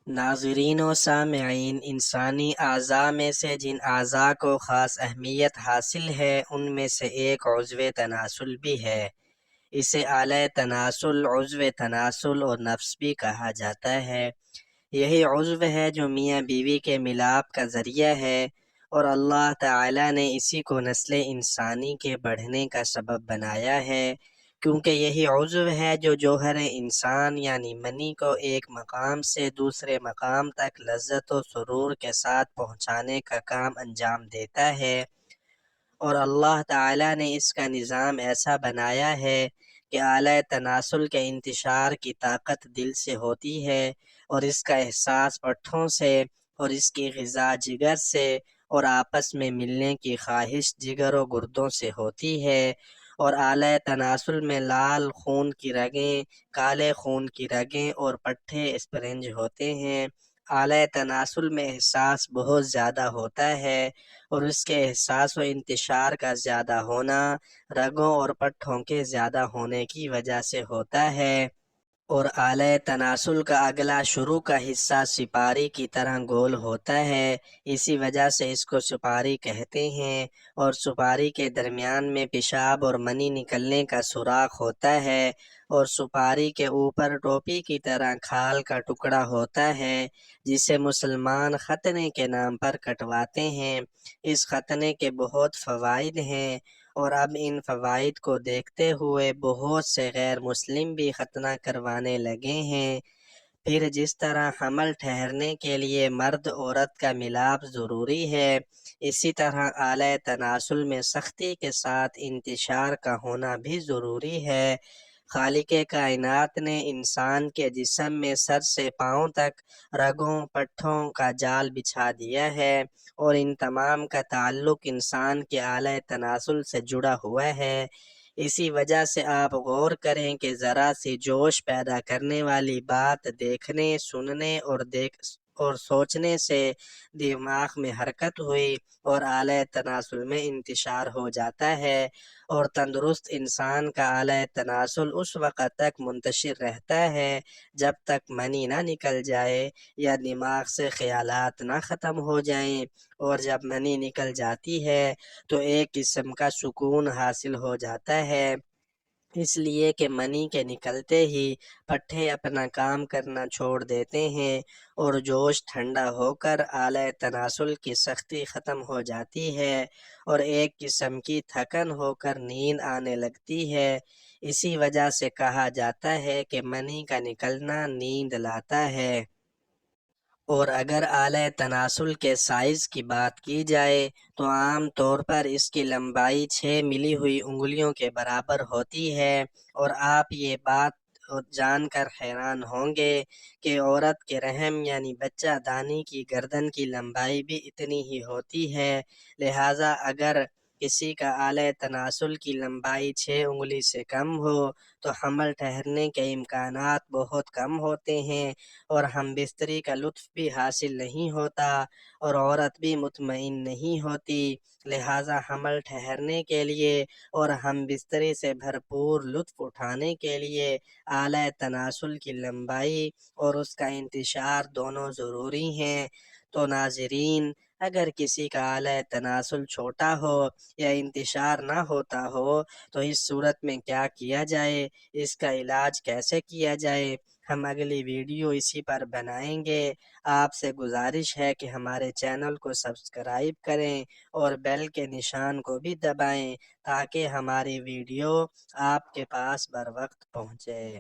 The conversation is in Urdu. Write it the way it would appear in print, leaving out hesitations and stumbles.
ناظرین و سامعین، انسانی اعضاء میں سے جن اعضاء کو خاص اہمیت حاصل ہے ان میں سے ایک عضو تناسل بھی ہے۔ اسے آلہ تناسل، عضو تناسل اور نفس بھی کہا جاتا ہے۔ یہی عضو ہے جو میاں بیوی کے ملاپ کا ذریعہ ہے، اور اللہ تعالی نے اسی کو نسل انسانی کے بڑھنے کا سبب بنایا ہے، کیونکہ یہی عضو ہے جو جوہر انسان یعنی منی کو ایک مقام سے دوسرے مقام تک لذت و سرور کے ساتھ پہنچانے کا کام انجام دیتا ہے۔ اور اللہ تعالی نے اس کا نظام ایسا بنایا ہے کہ اعلی تناسل کے انتشار کی طاقت دل سے ہوتی ہے، اور اس کا احساس پٹھوں سے، اور اس کی غذا جگر سے، اور آپس میں ملنے کی خواہش جگر و گردوں سے ہوتی ہے۔ اور اعلی تناسل میں لال خون کی رگیں، کالے خون کی رگیں اور پٹھے اسپرنج ہوتے ہیں۔ اعلی تناسل میں احساس بہت زیادہ ہوتا ہے، اور اس کے احساس و انتشار کا زیادہ ہونا رگوں اور پٹھوں کے زیادہ ہونے کی وجہ سے ہوتا ہے۔ اور اعلی تناسل کا اگلا شروع کا حصہ سپاری کی طرح گول ہوتا ہے، اسی وجہ سے اس کو سپاری کہتے ہیں۔ اور سپاری کے درمیان میں پیشاب اور منی نکلنے کا سوراخ ہوتا ہے، اور سپاری کے اوپر ٹوپی کی طرح کھال کا ٹکڑا ہوتا ہے جسے مسلمان ختنے کے نام پر کٹواتے ہیں۔ اس ختنے کے بہت فوائد ہیں، اور اب ان فوائد کو دیکھتے ہوئے بہت سے غیر مسلم بھی ختنہ کروانے لگے ہیں۔ پھر جس طرح حمل ٹھہرنے کے لیے مرد عورت کا ملاپ ضروری ہے، اسی طرح اعلی تناسل میں سختی کے ساتھ انتشار کا ہونا بھی ضروری ہے۔ خالق کائنات نے انسان کے جسم میں سر سے پاؤں تک رگوں پٹھوں کا جال بچھا دیا ہے، اور ان تمام کا تعلق انسان کے اعلی تناسل سے جڑا ہوا ہے۔ اسی وجہ سے آپ غور کریں کہ ذرا سی جوش پیدا کرنے والی بات دیکھنے، سننے اور سوچنے سے دماغ میں حرکت ہوئی اور اعلی تناسل میں انتشار ہو جاتا ہے، اور تندرست انسان کا اعلی تناسل اس وقت تک منتشر رہتا ہے جب تک منی نہ نکل جائے یا دماغ سے خیالات نہ ختم ہو جائیں، اور جب منی نکل جاتی ہے تو ایک قسم کا سکون حاصل ہو جاتا ہے، اس لیے کہ منی کے نکلتے ہی پٹھے اپنا کام کرنا چھوڑ دیتے ہیں، اور جوش ٹھنڈا ہو کر اعلی تناسل کی سختی ختم ہو جاتی ہے، اور ایک قسم کی تھکن ہو کر نیند آنے لگتی ہے۔ اسی وجہ سے کہا جاتا ہے کہ منی کا نکلنا نیند لاتا ہے۔ اور اگر اعلی تناسل کے سائز کی بات کی جائے تو عام طور پر اس کی لمبائی 6 ملی ہوئی انگلیوں کے برابر ہوتی ہے، اور آپ یہ بات جان کر حیران ہوں گے کہ عورت کے رحم یعنی بچہ دانی کی گردن کی لمبائی بھی اتنی ہی ہوتی ہے۔ لہٰذا اگر کسی کا اعلی تناسل کی لمبائی 6 انگلی سے کم ہو تو حمل ٹھہرنے کے امکانات بہت کم ہوتے ہیں، اور ہم بستری کا لطف بھی حاصل نہیں ہوتا، اور عورت بھی مطمئن نہیں ہوتی۔ لہٰذا حمل ٹھہرنے کے لیے اور ہم بستری سے بھرپور لطف اٹھانے کے لیے اعلی تناسل کی لمبائی اور اس کا انتشار دونوں ضروری ہیں۔ تو ناظرین، اگر کسی کا اعلی تناسل چھوٹا ہو یا انتشار نہ ہوتا ہو تو اس صورت میں کیا کیا جائے، اس کا علاج کیسے کیا جائے، ہم اگلی ویڈیو اسی پر بنائیں گے۔ آپ سے گزارش ہے کہ ہمارے چینل کو سبسکرائب کریں اور بیل کے نشان کو بھی دبائیں تاکہ ہماری ویڈیو آپ کے پاس بر وقت پہنچے۔